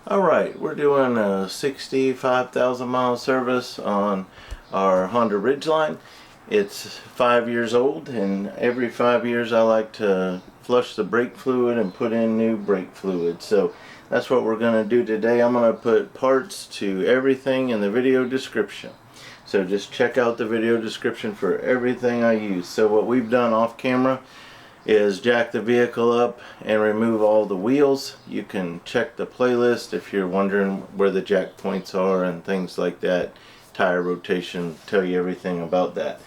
Alright, we're doing a 65,000 mile service on our Honda Ridgeline. It's 5 years old, and every 5 years I like to flush the brake fluid and put in new brake fluid. So that's what we're going to do today. I'm going to put parts to everything in the video description. So just check out the video description for everything I use. So what we've done off camera is jack the vehicle up and remove all the wheels. You can check the playlist if you're wondering where the jack points are and things like that. Tire rotation, tell you everything about that.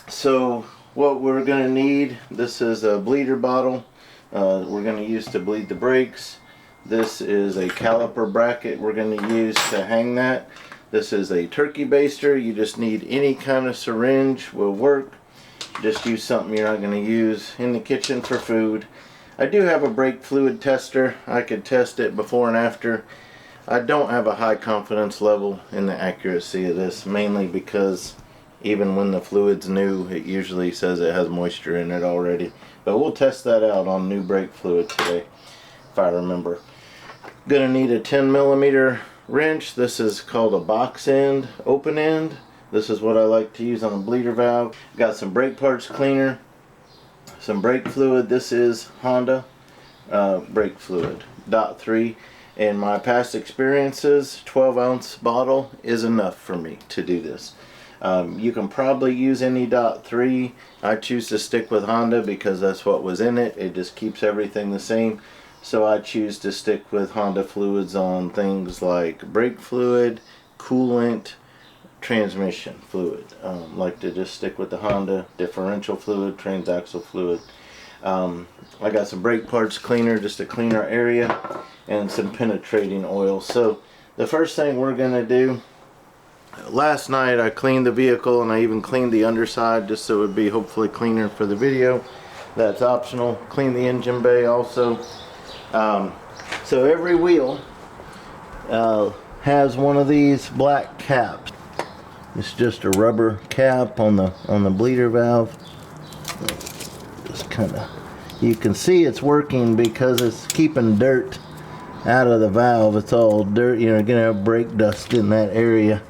So what we're going to need, this is a bleeder bottle we're going to use to bleed the brakes. This is a caliper bracket we're going to use to hang that. This is a turkey baster. You just need any kind of syringe will work. Just use something you're not going to use in the kitchen for food. I do have a brake fluid tester. I could test it before and after. I don't have a high confidence level in the accuracy of this, mainly because even when the fluid's new, it usually says it has moisture in it already. But we'll test that out on new brake fluid today, if I remember. Gonna need a 10mm wrench. This is called a box end, open end. This is what I like to use on a bleeder valve. Got some brake parts cleaner, some brake fluid. This is Honda brake fluid, .3. In my past experiences, 12-ounce bottle is enough for me to do this. You can probably use any .3. I choose to stick with Honda because that's what was in it. It just keeps everything the same. So I choose to stick with Honda fluids on things like brake fluid, coolant, transmission fluid. Like to just stick with the Honda differential fluid, transaxle fluid. I got some brake parts cleaner just to clean our area, and some penetrating oil. So the first thing we're gonna do, last night I cleaned the vehicle and I even cleaned the underside just so it would be hopefully cleaner for the video. That's optional. Clean the engine bay also. So every wheel has one of these black caps. It's just a rubber cap on the bleeder valve. Just kind of, you can see it's working because it's keeping dirt out of the valve. It's all dirt, you're gonna have brake dust in that area.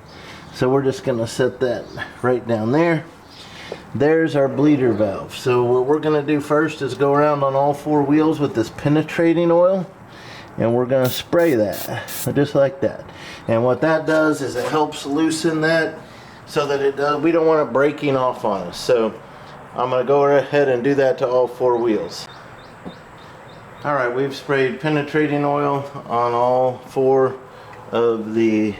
So we're just gonna set that right down there. There's our bleeder valve. So what we're gonna do first is go around on all four wheels with this penetrating oil, and we're gonna spray that just like that. And what that does is it helps loosen that so that it does, we don't want it breaking off on us. So I'm going to go ahead and do that to all four wheels. Alright, we've sprayed penetrating oil on all four of the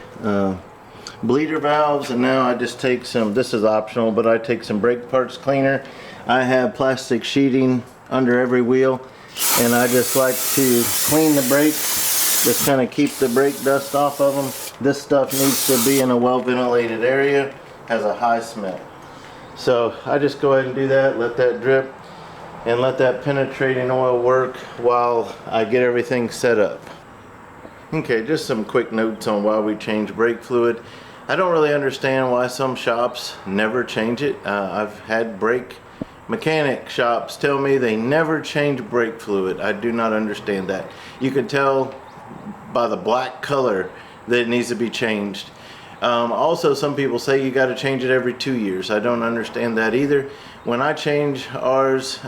bleeder valves, and now I just take some, this is optional, but I take some brake parts cleaner. I have plastic sheeting under every wheel, and I just like to clean the brakes, just kind of keep the brake dust off of them. This stuff needs to be in a well ventilated area, has a high smell. So I just go ahead and do that, let that drip, and let that penetrating oil work while I get everything set up. Okay, just some quick notes on why we change brake fluid. I don't really understand why some shops never change it. I've had brake mechanic shops tell me they never change brake fluid. I do not understand that. You can tell by the black color that it needs to be changed. Also, some people say you got to change it every 2 years. I don't understand that either. When I change ours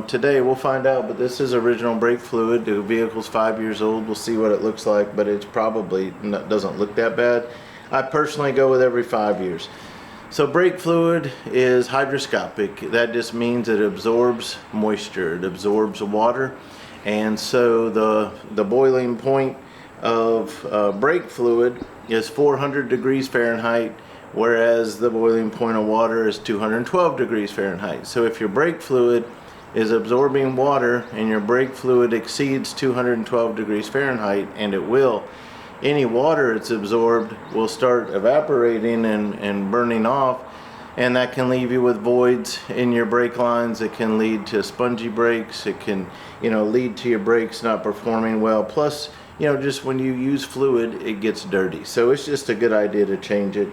today, we'll find out, but this is original brake fluid. The vehicle's 5 years old. We'll see what it looks like, but it's probably doesn't look that bad. I personally go with every 5 years. So brake fluid is hygroscopic. That just means it absorbs moisture. It absorbs water. And so the boiling point of brake fluid is 400 degrees Fahrenheit, whereas the boiling point of water is 212 degrees Fahrenheit. So if your brake fluid is absorbing water and your brake fluid exceeds 212 degrees Fahrenheit, and it will, any water it's absorbed will start evaporating and burning off, and that can leave you with voids in your brake lines. It can lead to spongy brakes. It can lead to your brakes not performing well. Plus you know, just when you use fluid, it gets dirty. So it's just a good idea to change it.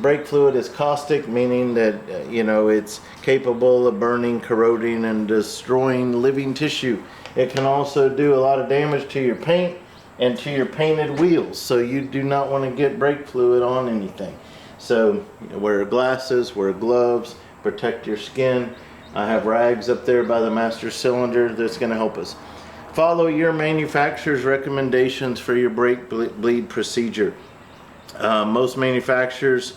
Brake fluid is caustic, meaning that, you know, it's capable of burning, corroding, and destroying living tissue. It can also do a lot of damage to your paint and to your painted wheels. So you do not want to get brake fluid on anything. So wear glasses, wear gloves, protect your skin. I have rags up there by the master cylinder that's going to help us. Follow your manufacturer's recommendations for your brake bleed procedure. Most manufacturers,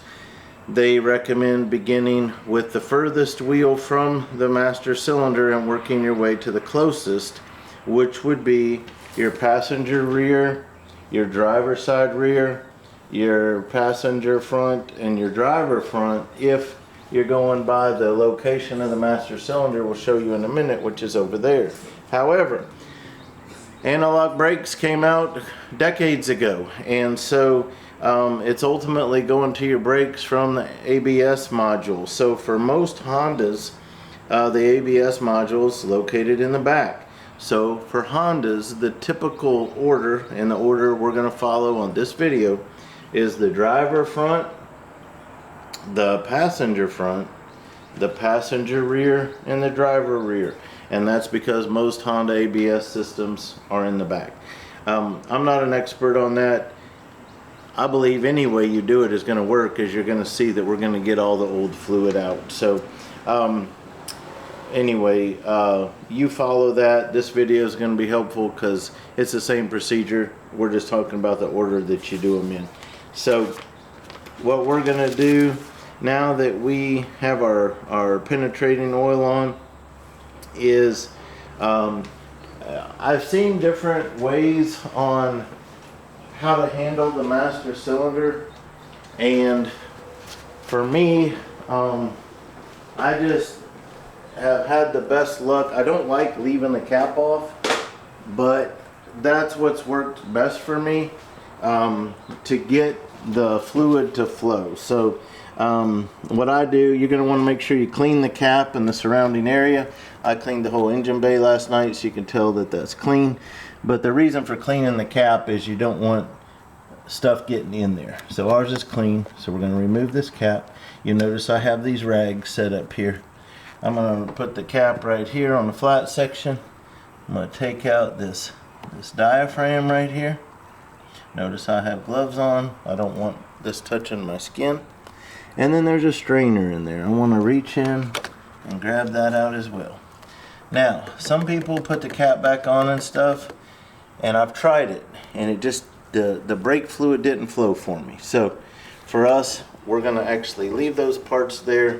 they recommend beginning with the furthest wheel from the master cylinder and working your way to the closest, which would be your passenger rear, your driver side rear, your passenger front, and your driver front. If you're going by the location of the master cylinder, we'll show you in a minute, which is over there. However, analog brakes came out decades ago, and so it's ultimately going to your brakes from the ABS module. So for most Hondas, the ABS module is located in the back. So for Hondas, the typical order, and the order we're going to follow on this video, is the driver front, the passenger front, the passenger rear, and the driver rear. And that's because most Honda ABS systems are in the back. I'm not an expert on that. I believe any way you do it is going to work, as you're going to see that we're going to get all the old fluid out. So anyway, you follow that. This video is going to be helpful because it's the same procedure. We're just talking about the order that you do them in. So what we're going to do now that we have our penetrating oil on is I've seen different ways on how to handle the master cylinder, and for me, I just have had the best luck. I don't like leaving the cap off, but that's what's worked best for me to get the fluid to flow. So what I do, you're going to want to make sure you clean the cap and the surrounding area. I cleaned the whole engine bay last night, so you can tell that that's clean. But the reason for cleaning the cap is you don't want stuff getting in there. So ours is clean, so we're going to remove this cap. You notice I have these rags set up here. I'm going to put the cap right here on the flat section. I'm going to take out this diaphragm right here. Notice I have gloves on. I don't want this touching my skin. And then there's a strainer in there. I want to reach in and grab that out as well. Now, some people put the cap back on and stuff, and I've tried it, and it just, the brake fluid didn't flow for me. So for us, we're going to actually leave those parts there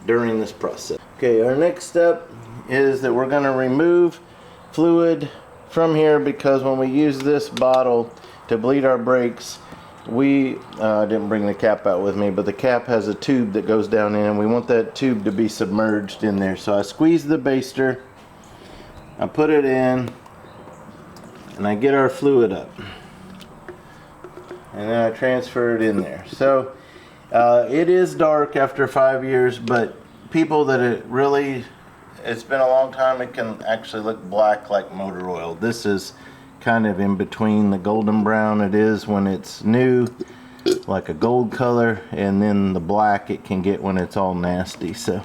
during this process. Okay, our next step is that we're going to remove fluid from here, because when we use this bottle to bleed our brakes, we didn't bring the cap out with me, but the cap has a tube that goes down in, and we want that tube to be submerged in there. So I squeeze the baster, I put it in, and I get our fluid up, and then I transfer it in there. So it is dark after 5 years, but people that it's been a long time, it can actually look black like motor oil. This is kind of in between the golden brown it is when it's new, like a gold color, and then the black it can get when it's all nasty. So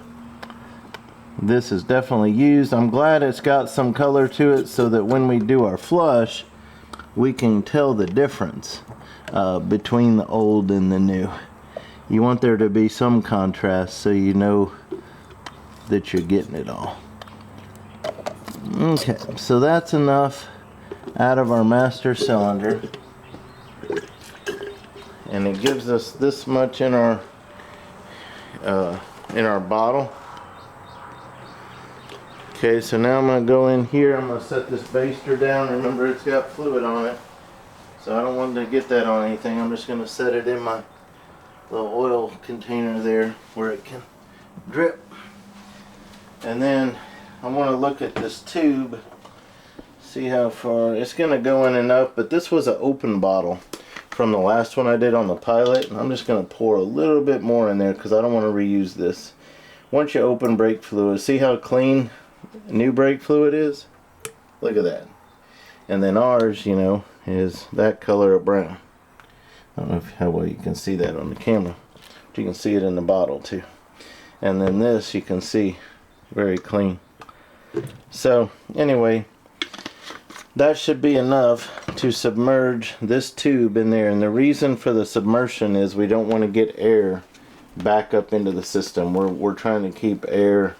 this is definitely used. I'm glad it's got some color to it, so that when we do our flush, we can tell the difference between the old and the new. You want there to be some contrast so you know that you're getting it all. Okay, so that's enough out of our master cylinder, and it gives us this much in our bottle. Okay, so now I'm going to go in here. I'm going to set this baster down. Remember, it's got fluid on it, so I don't want to get that on anything. I'm just going to set it in my little oil container there where it can drip. And then I want to look at this tube, see how far it's going to go in enough. But this was an open bottle from the last one I did on the Pilot, and I'm just going to pour a little bit more in there because I don't want to reuse this. Once you open brake fluid, see how clean new brake fluid is? Look at that. And then ours, you know, is that color of brown. I don't know how well you can see that on the camera, but you can see it in the bottle too. And then this you can see very clean. So anyway, that should be enough to submerge this tube in there. And the reason for the submersion is we don't want to get air back up into the system. We're trying to keep air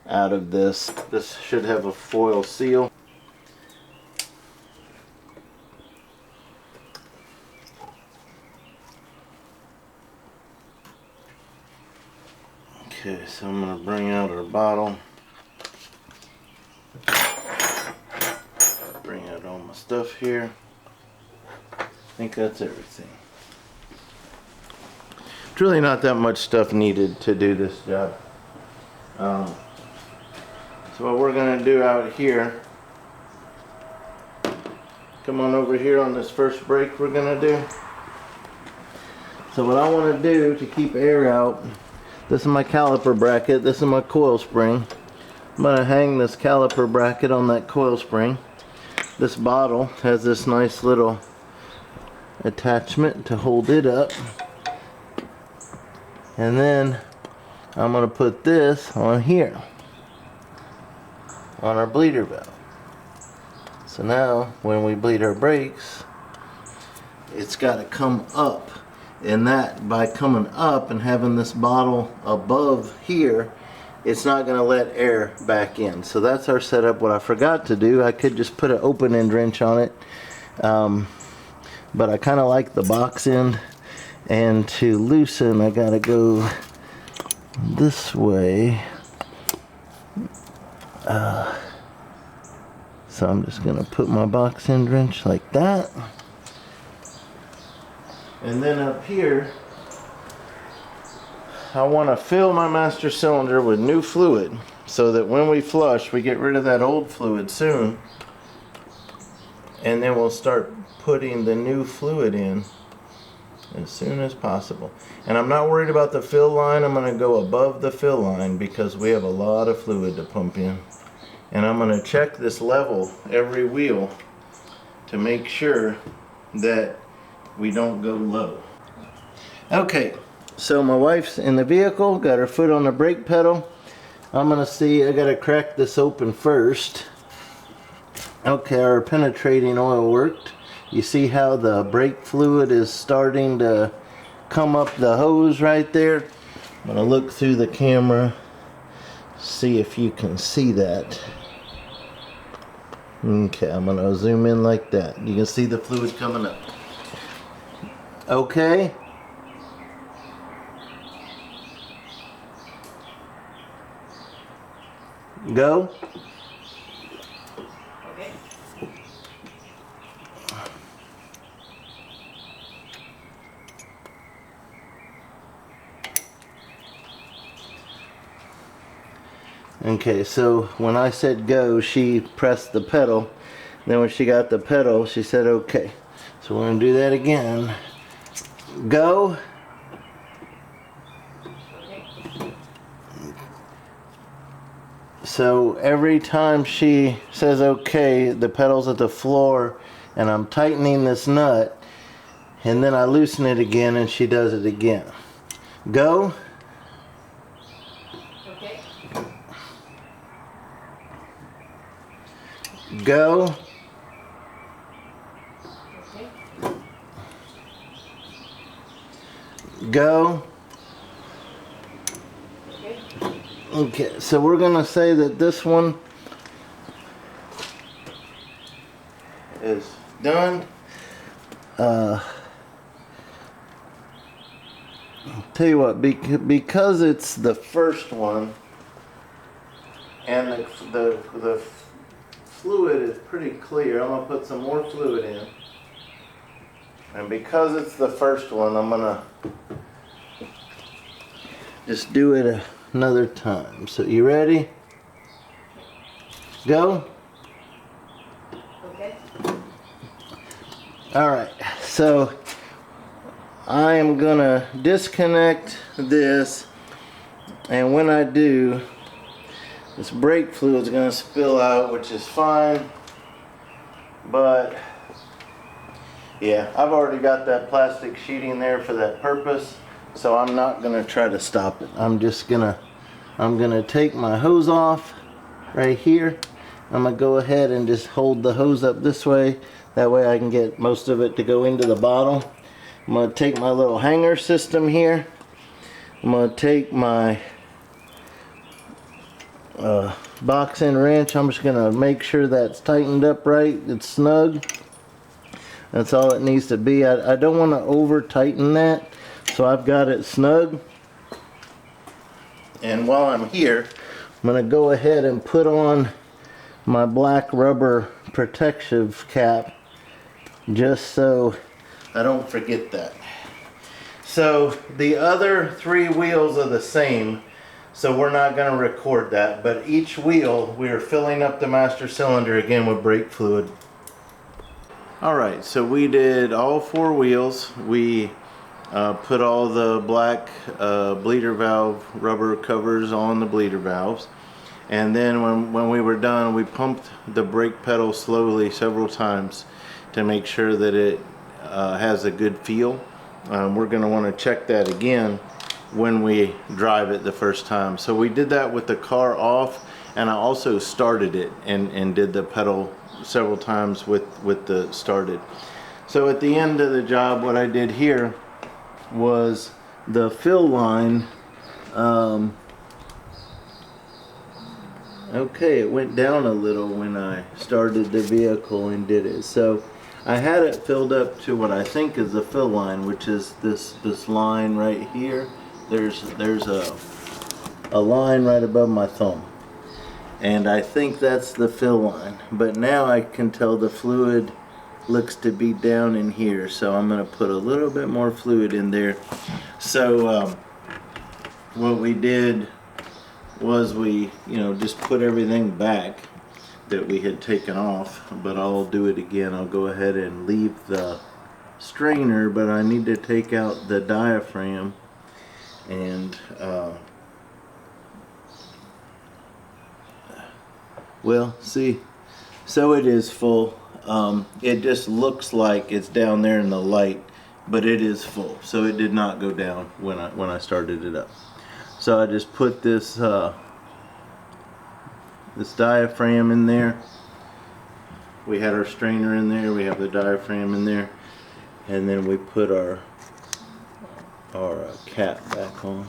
out of this. This should have a foil seal. Okay, so I'm going to bring out our bottle. Bring out all my stuff here. I think that's everything. It's really not that much stuff needed to do this job. So what we're going to do out here, come on over here on this first break we're going to do. So what I want to do to keep air out, this is my caliper bracket, this is my coil spring. I'm going to hang this caliper bracket on that coil spring. This bottle has this nice little attachment to hold it up. And then I'm going to put this on here, on our bleeder valve. So now when we bleed our brakes, it's got to come up. And that, by coming up and having this bottle above here, it's not going to let air back in. So that's our setup. What I forgot to do, I could just put an open end wrench on it, but I kind of like the box end, and to loosen I gotta go this way. So I'm just gonna put my box end wrench like that. And then up here, I want to fill my master cylinder with new fluid so that when we flush, we get rid of that old fluid soon. And then we'll start putting the new fluid in as soon as possible. And I'm not worried about the fill line. I'm going to go above the fill line because we have a lot of fluid to pump in. And I'm going to check this level every wheel to make sure that we don't go low. Okay, so my wife's in the vehicle, got her foot on the brake pedal. I'm gonna see, I gotta crack this open first. Okay, our penetrating oil worked. You see how the brake fluid is starting to come up the hose right there? I'm gonna look through the camera, see if you can see that. Okay, I'm gonna zoom in like that. You can see the fluid coming up. Okay. Go. Okay. Okay, so when I said go, she pressed the pedal. Then when she got the pedal, she said okay. So we're going to do that again. Go. So every time she says okay, the pedal's at the floor and I'm tightening this nut, and then I loosen it again and she does it again. Go. Okay. Go. Okay. Go. Okay. Okay, so we're gonna say that this one is done. I'll tell you what, because it's the first one and the fluid is pretty clear, I'm gonna put some more fluid in. And because it's the first one, I'm gonna just do it another time. So you ready? Go. Okay. Alright, so I am gonna disconnect this, and when I do, this brake fluid is gonna spill out, which is fine. But yeah, I've already got that plastic sheeting there for that purpose, so I'm not gonna try to stop it. I'm gonna take my hose off right here. I'm gonna go ahead and just hold the hose up this way. That way I can get most of it to go into the bottle. I'm gonna take my little hanger system here. I'm gonna take my box end wrench. I'm just gonna make sure that's tightened up right. It's snug. That's all it needs to be. I don't want to over tighten that, so I've got it snug. And while I'm here, I'm gonna go ahead and put on my black rubber protective cap, just so I don't forget that. So the other 3 wheels are the same, so we're not going to record that, but each wheel we are filling up the master cylinder again with brake fluid. Alright, so we did all 4 wheels. We put all the black bleeder valve rubber covers on the bleeder valves, and then when we were done, we pumped the brake pedal slowly several times to make sure that it has a good feel. We're going to want to check that again when we drive it the first time. So we did that with the car off, and I also started it and did the pedal several times with the started. So at the end of the job, what I did here was the fill line. Okay, it went down a little when I started the vehicle and did it. So I had it filled up to what I think is the fill line, which is this line right here. There's a line right above my thumb, and I think that's the fill line. But now I can tell the fluid looks to be down in here, so I'm going to put a little bit more fluid in there. So what we did was we just put everything back that we had taken off, but I'll do it again. I'll go ahead and leave the strainer, but I need to take out the diaphragm, and well, see, so it is full. It just looks like it's down there in the light, but it is full, so it did not go down when I started it up. So I just put this this diaphragm in there. We had our strainer in there, we have the diaphragm in there, and then we put our cap back on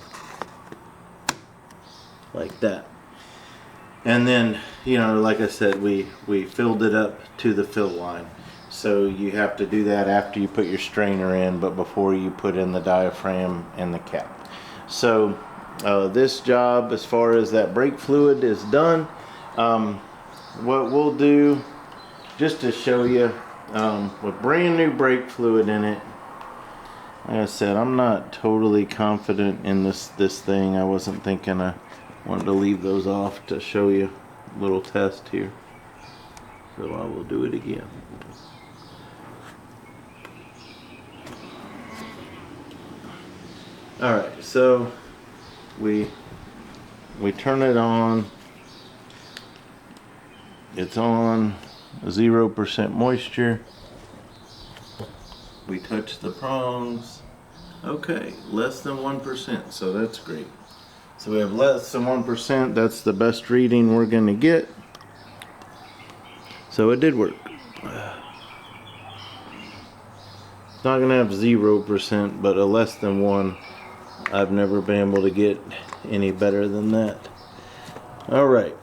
like that. And then, like I said, we filled it up to the fill line. So you have to do that after you put your strainer in, but before you put in the diaphragm and the cap. So this job, as far as that brake fluid, is done. What we'll do, just to show you, with brand new brake fluid in it, like I said, I'm not totally confident in this thing. I wasn't thinking. I wanted to leave those off to show you a little test here. So I will do it again. Alright, so we turn it on. It's on 0% moisture. We touch the prongs. Okay, less than 1%, so that's great. So we have less than 1%. That's the best reading we're going to get. So it did work. It's not going to have 0%, but a less than 1. I've never been able to get any better than that. Alright,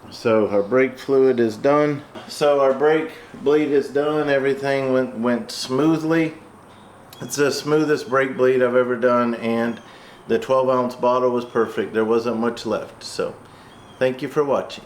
so our brake fluid is done. So our brake bleed is done. Everything went smoothly. It's the smoothest brake bleed I've ever done, and the 12-ounce bottle was perfect. There wasn't much left. So thank you for watching.